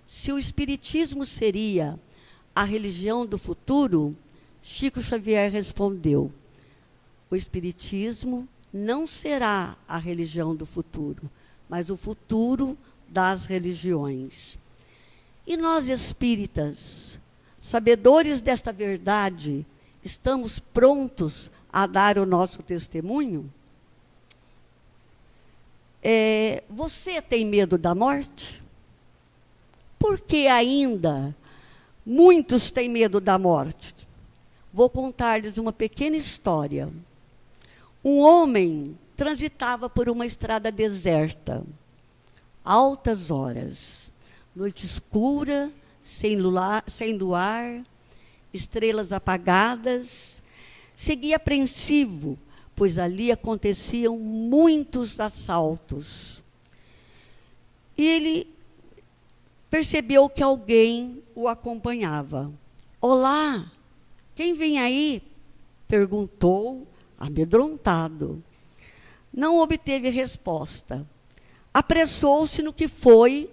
se o Espiritismo seria a religião do futuro, Chico Xavier respondeu: o Espiritismo não será a religião do futuro, mas o futuro das religiões. E nós espíritas, sabedores desta verdade, estamos prontos a dar o nosso testemunho? Você tem medo da morte? Por que ainda muitos têm medo da morte? Vou contar-lhes uma pequena história. Um homem transitava por uma estrada deserta, altas horas, noite escura, sem luar, estrelas apagadas. Seguia apreensivo, pois ali aconteciam muitos assaltos. E ele percebeu que alguém o acompanhava. Olá, quem vem aí? Perguntou, amedrontado. Não obteve resposta. Apressou-se no que foi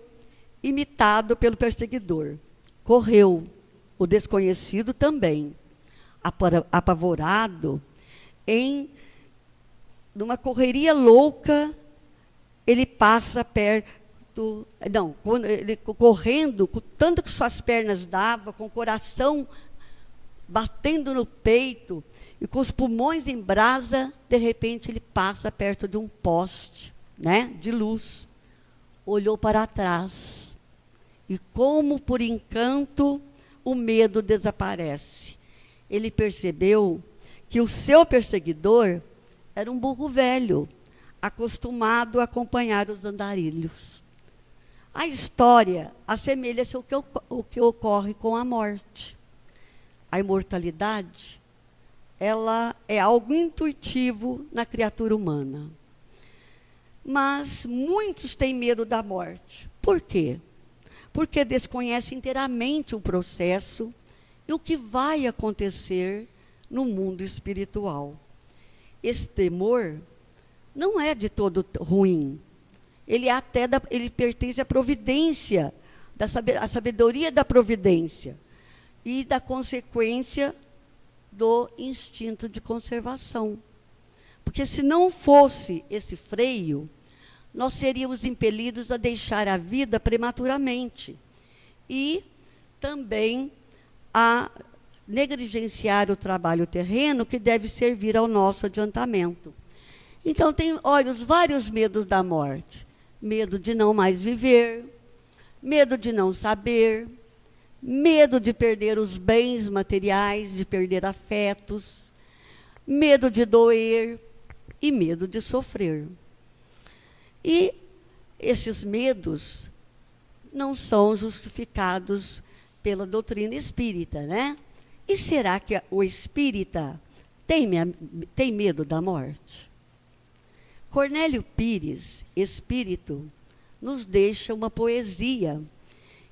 imitado pelo perseguidor. Correu, o desconhecido também. Apavorado, numa correria louca, ele passa perto, correndo, com tanto que suas pernas davam, com o coração batendo no peito e com os pulmões em brasa, de repente ele passa perto de um poste, de luz. Olhou para trás e, como por encanto, o medo desaparece. Ele percebeu que o seu perseguidor era um burro velho, acostumado a acompanhar os andarilhos. A história assemelha-se ao que ocorre com a morte. A imortalidade, ela é algo intuitivo na criatura humana. Mas muitos têm medo da morte. Por quê? Porque desconhecem inteiramente o processo e o que vai acontecer no mundo espiritual. Esse temor não é de todo ruim. Ele pertence à providência, à sabedoria da providência e da consequência do instinto de conservação. Porque se não fosse esse freio, nós seríamos impelidos a deixar a vida prematuramente e também a negligenciar o trabalho terreno que deve servir ao nosso adiantamento. Então, olha, os vários medos da morte. Medo de não mais viver, medo de não saber, medo de perder os bens materiais, de perder afetos, medo de doer e medo de sofrer. E esses medos não são justificados pela doutrina espírita, E será que o espírita tem medo da morte? Cornélio Pires, espírito, nos deixa uma poesia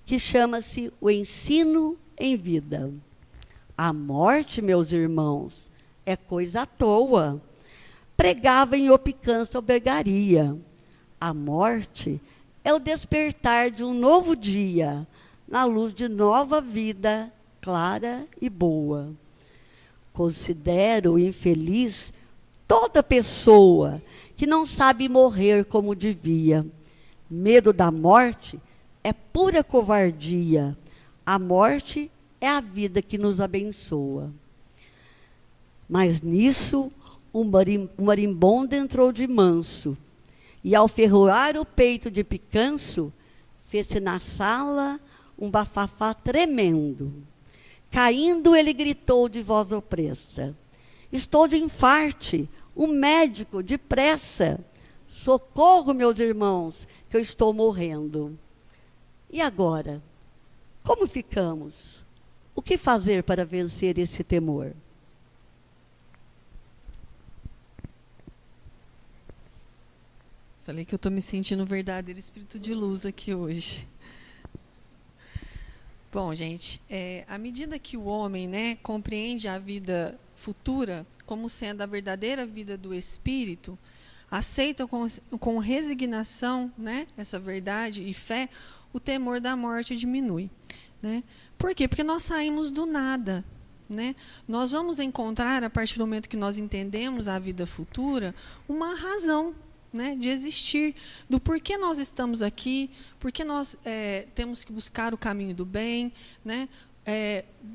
que chama-se O Ensino em Vida. A morte, meus irmãos, é coisa à toa. Pregava em opicância albergaria. A morte é o despertar de um novo dia, na luz de nova vida, clara e boa. Considero infeliz toda pessoa que não sabe morrer como devia. Medo da morte é pura covardia. A morte é a vida que nos abençoa. Mas nisso, o marimbondo entrou de manso, e ao ferroar o peito de picanço, fez-se na sala um bafafá tremendo. Caindo, ele gritou de voz opressa: estou de infarte, um médico, depressa. Socorro, meus irmãos, que eu estou morrendo. E agora? Como ficamos? O que fazer para vencer esse temor? Falei que eu estou me sentindo um verdadeiro espírito de luz aqui hoje. Bom, gente, à medida que o homem, né, compreende a vida futura como sendo a verdadeira vida do espírito, aceita com resignação, né, essa verdade e fé, o temor da morte diminui, né? Por quê? Porque nós saímos do nada, né? Nós vamos encontrar, a partir do momento que nós entendemos a vida futura, uma razão, né, de existir, do porquê nós estamos aqui, porquê nós temos que buscar o caminho do bem, né,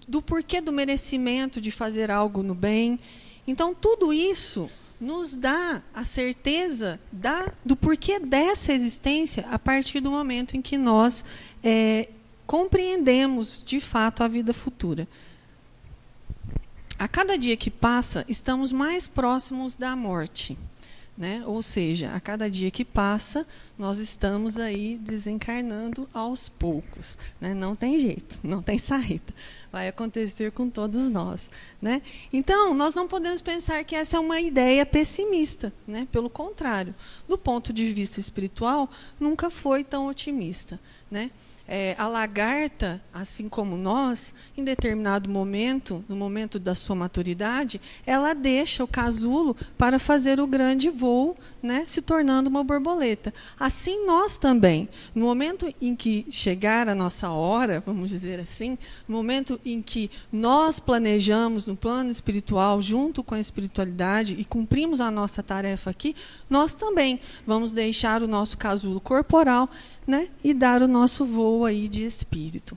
do porquê do merecimento de fazer algo no bem. Então, tudo isso nos dá a certeza do porquê dessa existência a partir do momento em que nós compreendemos, de fato, a vida futura. A cada dia que passa, estamos mais próximos da morte, né? Ou seja, a cada dia que passa, nós estamos aí desencarnando aos poucos, né? Não tem jeito, não tem saída. Vai acontecer com todos nós, né? Então, nós não podemos pensar que essa é uma ideia pessimista, né? Pelo contrário, do ponto de vista espiritual, nunca foi tão otimista, né? A lagarta, assim como nós, em determinado momento, no momento da sua maturidade, ela deixa o casulo para fazer o grande voo, né, se tornando uma borboleta. Assim nós também, no momento em que chegar a nossa hora, vamos dizer assim, no momento em que nós planejamos no plano espiritual, junto com a espiritualidade, e cumprimos a nossa tarefa aqui, nós também vamos deixar o nosso casulo corporal, né, e dar o nosso voo aí de espírito.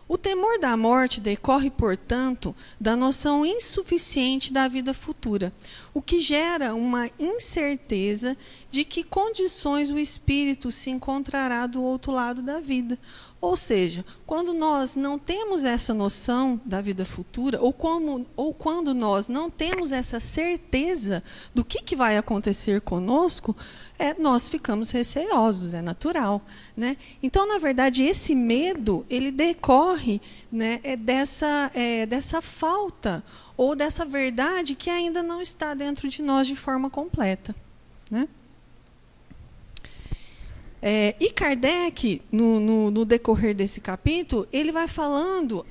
O temor da morte decorre, portanto, da noção insuficiente da vida futura, o que gera uma incerteza de que condições o espírito se encontrará do outro lado da vida. Ou seja, quando nós não temos essa noção da vida futura, ou quando nós não temos essa certeza do que vai acontecer conosco, nós ficamos receosos, é natural, né? Então, na verdade, esse medo, ele decorre, né, dessa falta, ou dessa verdade que ainda não está dentro de nós de forma completa, né? E Kardec, no decorrer desse capítulo, ele vai falando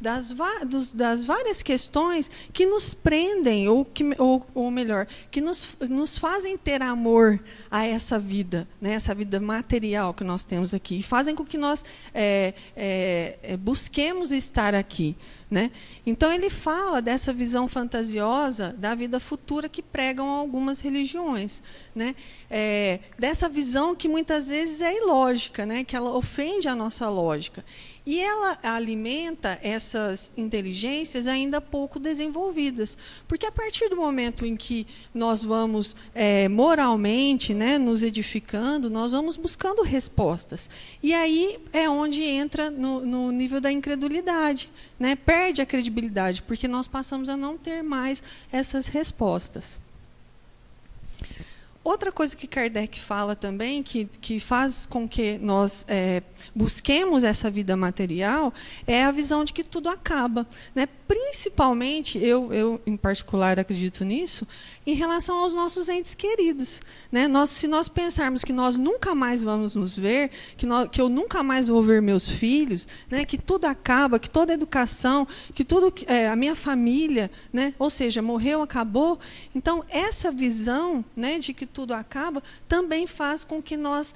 das várias questões que nos prendem, ou melhor, que nos fazem ter amor a essa vida, né, essa vida material que nós temos aqui, e fazem com que nós busquemos estar aqui, né? Então, ele fala dessa visão fantasiosa da vida futura que pregam algumas religiões, né? Dessa visão que muitas vezes é ilógica, né? Que ela ofende a nossa lógica. E ela alimenta essas inteligências ainda pouco desenvolvidas. Porque a partir do momento em que nós vamos moralmente, né, nos edificando, nós vamos buscando respostas. E aí é onde entra no nível da incredulidade, né? Perde a credibilidade, porque nós passamos a não ter mais essas respostas. Outra coisa que Kardec fala também, que faz com que nós busquemos essa vida material, é a visão de que tudo acaba, né? Principalmente, eu em particular acredito nisso, em relação aos nossos entes queridos, né? Se nós pensarmos que nós nunca mais vamos nos ver, que eu nunca mais vou ver meus filhos, né? Que tudo acaba, que toda a educação, que tudo, a minha família, né? Ou seja, morreu, acabou. Então, essa visão, né, de que tudo acaba, também faz com que nós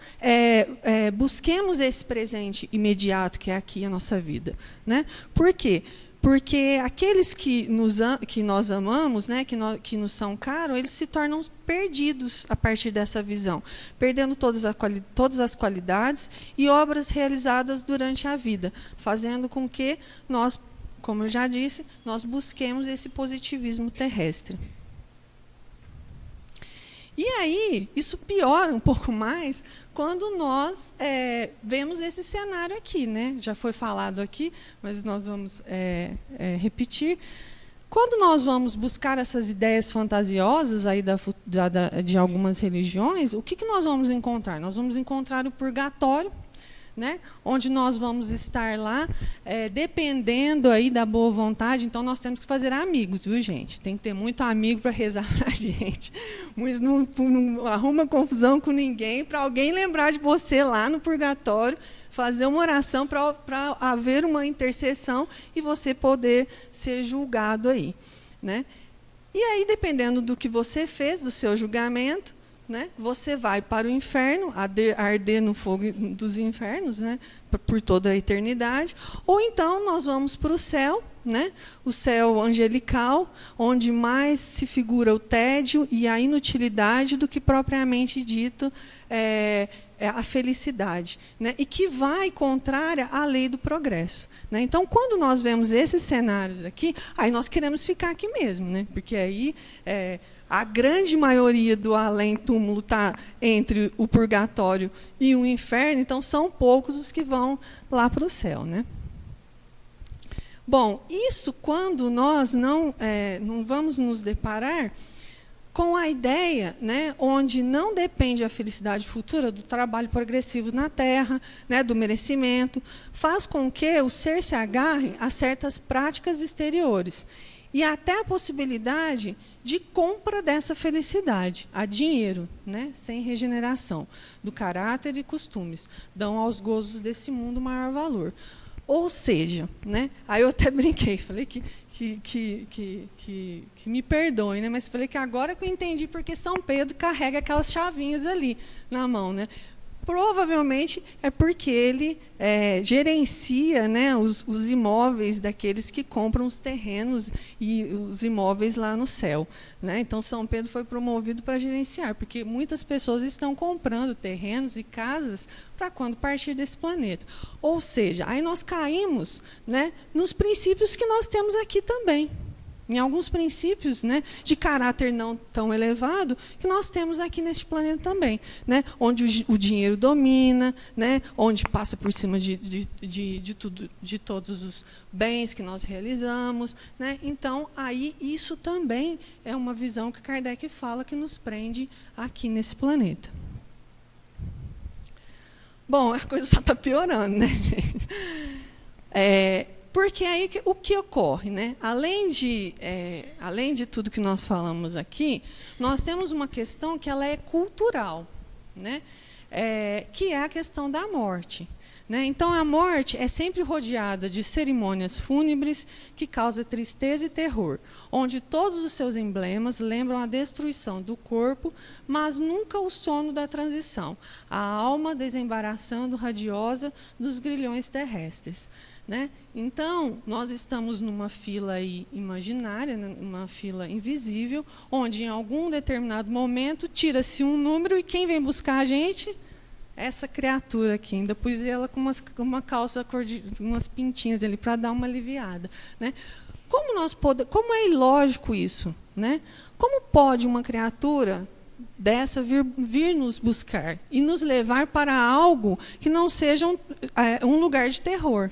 busquemos esse presente imediato, que é aqui a nossa vida, né? Por quê? Porque aqueles que nós amamos, né, que nos são caros, eles se tornam perdidos a partir dessa visão, perdendo todas as qualidades e obras realizadas durante a vida, fazendo com que nós, como eu já disse, nós busquemos esse positivismo terrestre. E aí, isso piora um pouco mais quando nós vemos esse cenário aqui, né? Já foi falado aqui, mas nós vamos repetir. Quando nós vamos buscar essas ideias fantasiosas aí de algumas religiões, o que nós vamos encontrar? Nós vamos encontrar o purgatório, né, onde nós vamos estar lá, dependendo aí da boa vontade. Então, nós temos que fazer amigos, viu, gente? Tem que ter muito amigo para rezar para a gente. Não arruma confusão com ninguém, para alguém lembrar de você lá no purgatório, fazer uma oração para haver uma intercessão e você poder ser julgado aí, né? E aí, dependendo do que você fez, do seu julgamento, né, você vai para o inferno, arder no fogo dos infernos, né, por toda a eternidade, ou então nós vamos para o céu, né, o céu angelical, onde mais se figura o tédio e a inutilidade do que propriamente dito a felicidade, né, e que vai contrária à lei do progresso, né. Então, quando nós vemos esses cenários aqui, aí nós queremos ficar aqui mesmo, né, porque aí a grande maioria do além-túmulo está entre o purgatório e o inferno, então são poucos os que vão lá para o céu, né? Bom, isso quando nós não vamos nos deparar com a ideia, né, onde não depende a felicidade futura do trabalho progressivo na Terra, né, do merecimento, faz com que o ser se agarre a certas práticas exteriores e até a possibilidade de compra dessa felicidade, a dinheiro, né, sem regeneração do caráter e costumes, dão aos gozos desse mundo maior valor. Ou seja, né, aí eu até brinquei, falei que me perdoem, né, mas falei que agora que eu entendi porque São Pedro carrega aquelas chavinhas ali na mão, né? Provavelmente é porque ele gerencia, né, os imóveis daqueles que compram os terrenos e os imóveis lá no céu, né? Então, São Pedro foi promovido para gerenciar, porque muitas pessoas estão comprando terrenos e casas para quando partir desse planeta. Ou seja, aí nós caímos, né, nos princípios que nós temos aqui também. Em alguns princípios, né, de caráter não tão elevado que nós temos aqui neste planeta também, né, onde o dinheiro domina, né, onde passa por cima de tudo, de todos os bens que nós realizamos, né. Então, aí isso também é uma visão que Kardec fala que nos prende aqui nesse planeta. Bom, a coisa só está piorando, né, gente? Porque aí o que ocorre, né? Além de tudo que nós falamos aqui, nós temos uma questão que ela é cultural, né? Que é a questão da morte, né? Então, a morte é sempre rodeada de cerimônias fúnebres que causam tristeza e terror, onde todos os seus emblemas lembram a destruição do corpo, mas nunca o sono da transição, a alma desembaraçando radiosa dos grilhões terrestres. Né? Então, nós estamos numa fila aí imaginária, né? Uma fila invisível, onde em algum determinado momento tira-se um número e quem vem buscar a gente? Essa criatura aqui. Ainda pus ela com uma calça, umas pintinhas ali para dar uma aliviada. Né? Como é ilógico isso? Né? Como pode uma criatura dessa vir nos buscar e nos levar para algo que não seja um lugar de terror?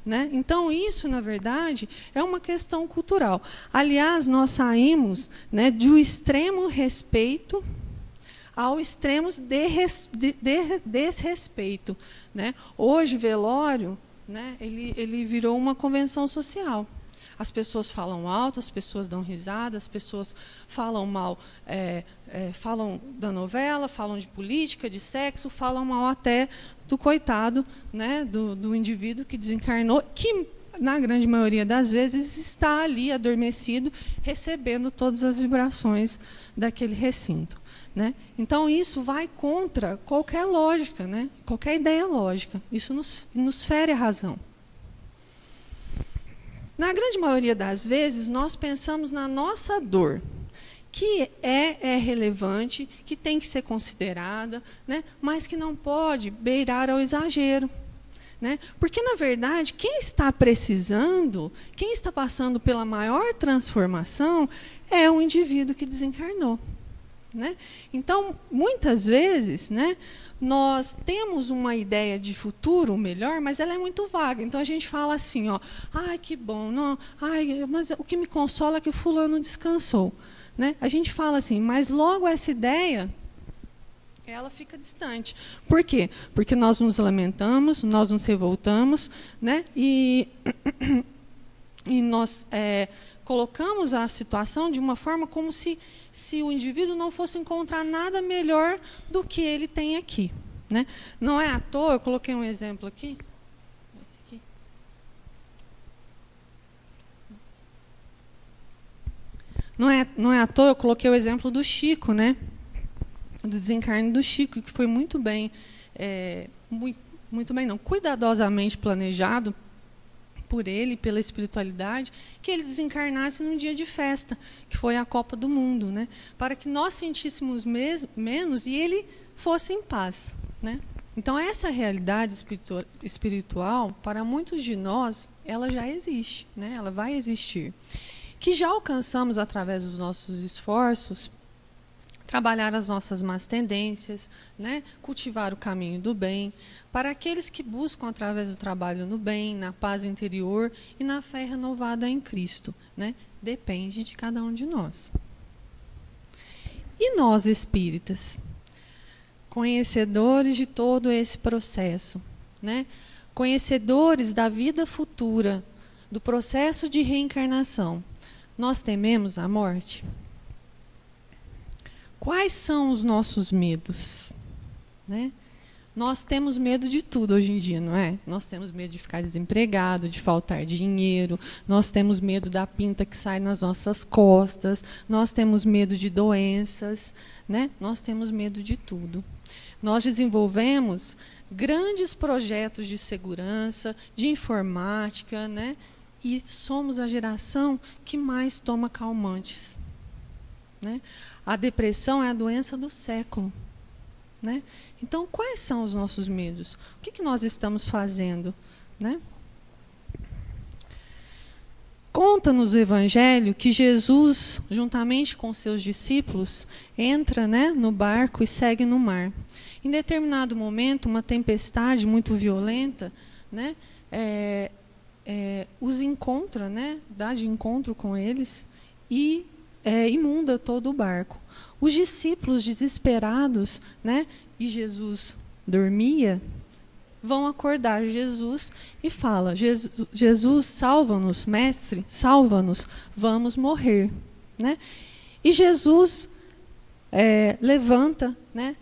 Né? Então, isso, na verdade, é uma questão cultural. Aliás, nós saímos, né, do extremo respeito ao extremo desrespeito. Né? Hoje, velório, né, ele virou uma convenção social. As pessoas falam alto, as pessoas dão risada, as pessoas falam mal, falam da novela, falam de política, de sexo, falam mal até do coitado, né, do indivíduo que desencarnou, que, na grande maioria das vezes, está ali adormecido, recebendo todas as vibrações daquele recinto. Né? Então, isso vai contra qualquer lógica, né? Qualquer ideia lógica. Isso nos fere a razão. Na grande maioria das vezes, nós pensamos na nossa dor, que é relevante, que tem que ser considerada, né, mas que não pode beirar ao exagero. Né? Porque, na verdade, quem está precisando, quem está passando pela maior transformação, é o indivíduo que desencarnou. Né? Então, muitas vezes, né, nós temos uma ideia de futuro melhor, mas ela é muito vaga. Então, a gente fala assim, ó, ai, que bom, não, ai, mas o que me consola é que o fulano descansou. Né? A gente fala assim, mas logo essa ideia ela fica distante. Por quê? Porque nós nos lamentamos, nós nos revoltamos, né? E nós colocamos a situação de uma forma como se o indivíduo não fosse encontrar nada melhor do que ele tem aqui, né? Não é à toa, eu coloquei um exemplo aqui. Esse aqui. Não é à toa, eu coloquei o exemplo do Chico, né? Do desencarne do Chico, que foi muito bem, muito bem não, cuidadosamente planejado por ele, pela espiritualidade, que ele desencarnasse num dia de festa, que foi a Copa do Mundo, né? Para que nós sentíssemos menos e ele fosse em paz, né? Então, essa realidade espiritual, para muitos de nós, ela já existe, né? Ela vai existir. Que já alcançamos através dos nossos esforços, trabalhar as nossas más tendências, né? Cultivar o caminho do bem, para aqueles que buscam através do trabalho no bem, na paz interior e na fé renovada em Cristo, né? Depende de cada um de nós. E nós, espíritas, conhecedores de todo esse processo, né? Conhecedores da vida futura, do processo de reencarnação, nós tememos a morte? Quais são os nossos medos? Né? Nós temos medo de tudo hoje em dia, não é? Nós temos medo de ficar desempregado, de faltar dinheiro, nós temos medo da pinta que sai nas nossas costas, nós temos medo de doenças, né? Nós temos medo de tudo. Nós desenvolvemos grandes projetos de segurança, de informática, né? E somos a geração que mais toma calmantes, né? A depressão é a doença do século, né? Então, quais são os nossos medos? O que nós estamos fazendo, né? Conta-nos o Evangelho que Jesus, juntamente com seus discípulos, entra, né, no barco e segue no mar. Em determinado momento, uma tempestade muito violenta, né, os encontra, né, dá de encontro com eles e imunda todo o barco. Os discípulos desesperados, né, e Jesus dormia, vão acordar Jesus e fala: Jesus, salva-nos, mestre, salva-nos, vamos morrer, né? E Jesus levanta, né,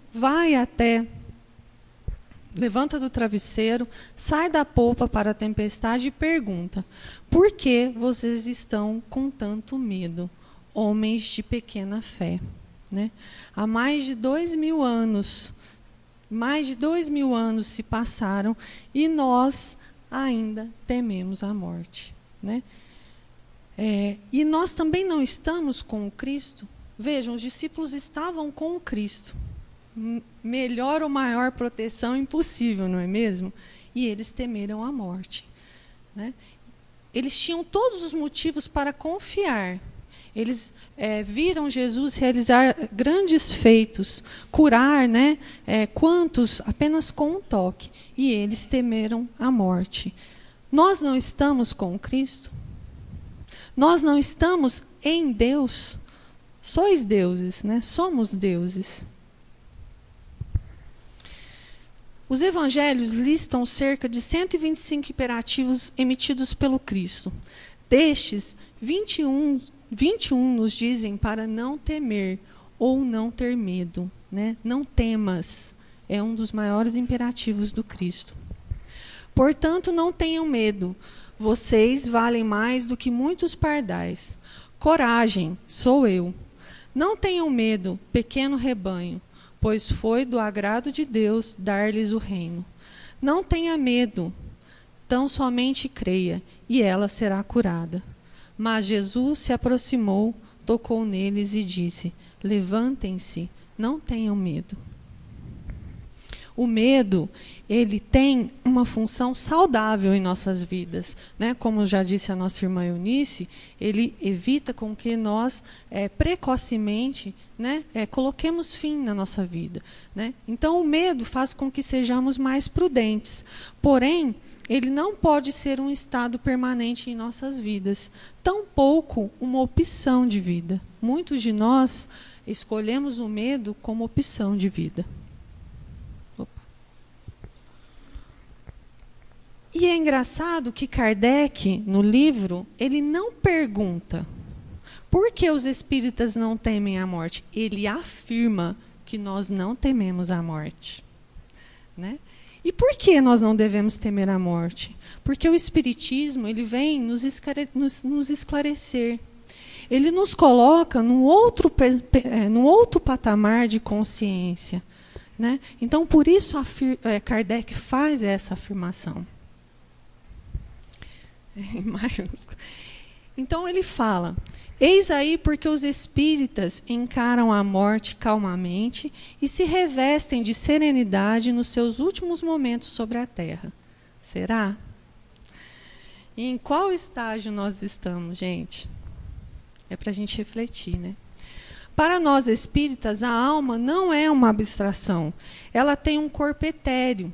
levanta do travesseiro, sai da polpa para a tempestade e pergunta: por que vocês estão com tanto medo, homens de pequena fé? Né? Há mais de 2.000 anos se passaram e nós ainda tememos a morte, né? E nós também não estamos com o Cristo. Vejam, os discípulos estavam com o Cristo. Melhor ou maior proteção impossível, não é mesmo? E eles temeram a morte, né? Eles tinham todos os motivos para confiar. Eles viram Jesus realizar grandes feitos, curar, né, quantos apenas com um toque, e eles temeram a morte. Nós não estamos com Cristo? Nós não estamos em Deus? Sois deuses, né? Somos deuses. Os evangelhos listam cerca de 125 imperativos emitidos pelo Cristo. Destes, 21 nos dizem para não temer ou não ter medo, né? Não temas, é um dos maiores imperativos do Cristo. Portanto, não tenham medo, vocês valem mais do que muitos pardais. Coragem, sou eu. Não tenham medo, pequeno rebanho, pois foi do agrado de Deus dar-lhes o reino. Não tenha medo, tão somente creia, e ela será curada. Mas Jesus se aproximou, tocou neles e disse: levantem-se, não tenham medo. O medo, ele tem uma função saudável em nossas vidas, né? Como já disse a nossa irmã Eunice, ele evita com que nós precocemente, né, coloquemos fim na nossa vida, né? Então o medo faz com que sejamos mais prudentes, porém ele não pode ser um estado permanente em nossas vidas, tampouco uma opção de vida. Muitos de nós escolhemos o medo como opção de vida, E é engraçado que Kardec, no livro, ele não pergunta por que os espíritas não temem a morte. Ele afirma que nós não tememos a morte. Né? E por que nós não devemos temer a morte? Porque o Espiritismo ele vem nos esclarecer. Ele nos coloca num outro patamar de consciência. Né? Então, por isso, Kardec faz essa afirmação. Então, ele fala: eis aí porque os espíritas encaram a morte calmamente e se revestem de serenidade nos seus últimos momentos sobre a terra. Será? E em qual estágio nós estamos, gente? É para a gente refletir, né? Para nós espíritas, a alma não é uma abstração. Ela tem um corpo etéreo,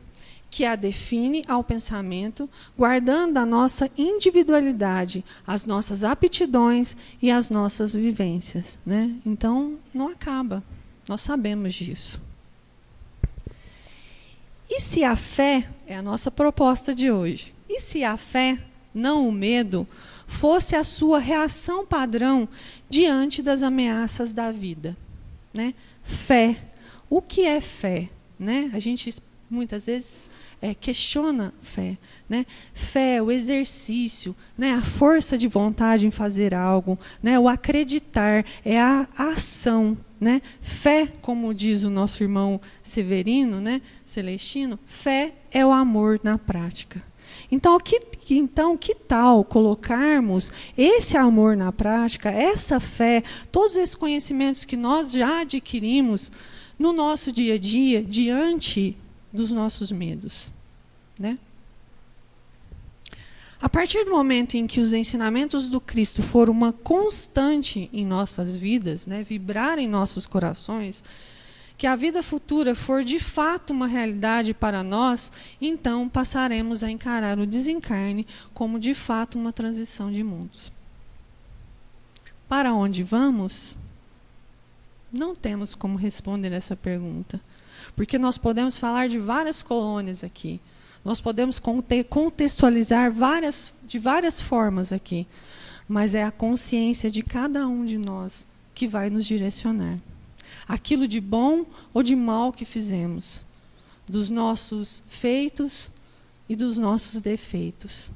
que a define ao pensamento, guardando a nossa individualidade, as nossas aptidões e as nossas vivências. Né? Então, não acaba. Nós sabemos disso. E se a fé, é a nossa proposta de hoje, e se a fé, não o medo, fosse a sua reação padrão diante das ameaças da vida? Né? Fé. O que é fé? Né? A gente muitas vezes questiona fé. Né? Fé, o exercício, né? A força de vontade em fazer algo, né? O acreditar, é a ação. Né? Fé, como diz o nosso irmão Severino, né? Celestino, fé é o amor na prática. Então, que tal colocarmos esse amor na prática, essa fé, todos esses conhecimentos que nós já adquirimos no nosso dia a dia, diante dos nossos medos? Né? A partir do momento em que os ensinamentos do Cristo foram uma constante em nossas vidas, né, vibrar em nossos corações, que a vida futura for de fato uma realidade para nós, então passaremos a encarar o desencarne como de fato uma transição de mundos. Para onde vamos? Não temos como responder essa pergunta, porque nós podemos falar de várias colônias aqui, nós podemos contextualizar de várias formas aqui, mas é a consciência de cada um de nós que vai nos direcionar. Aquilo de bom ou de mal que fizemos, dos nossos feitos e dos nossos defeitos.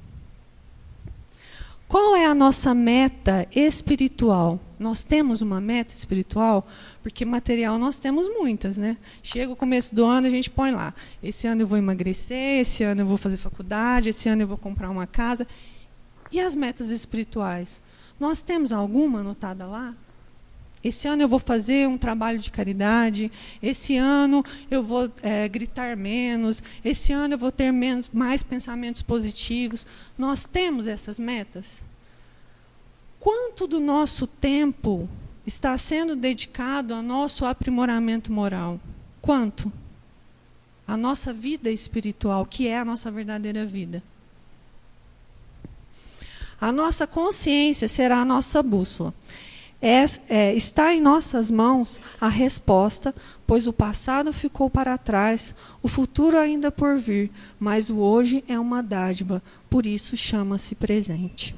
Qual é a nossa meta espiritual? Nós temos uma meta espiritual? Porque material nós temos muitas, né? Chega o começo do ano, a gente põe lá: esse ano eu vou emagrecer, esse ano eu vou fazer faculdade, esse ano eu vou comprar uma casa. E as metas espirituais? Nós temos alguma anotada lá? Esse ano eu vou fazer um trabalho de caridade, esse ano eu vou gritar menos, esse ano eu vou ter mais pensamentos positivos. Nós temos essas metas? Quanto do nosso tempo está sendo dedicado ao nosso aprimoramento moral? Quanto? A nossa vida espiritual, que é a nossa verdadeira vida. A nossa consciência será a nossa bússola. Está em nossas mãos a resposta, pois o passado ficou para trás, o futuro ainda por vir, mas o hoje é uma dádiva, por isso chama-se presente.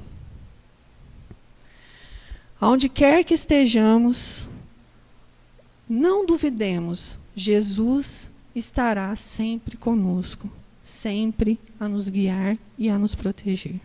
Aonde quer que estejamos, não duvidemos, Jesus estará sempre conosco, sempre a nos guiar e a nos proteger.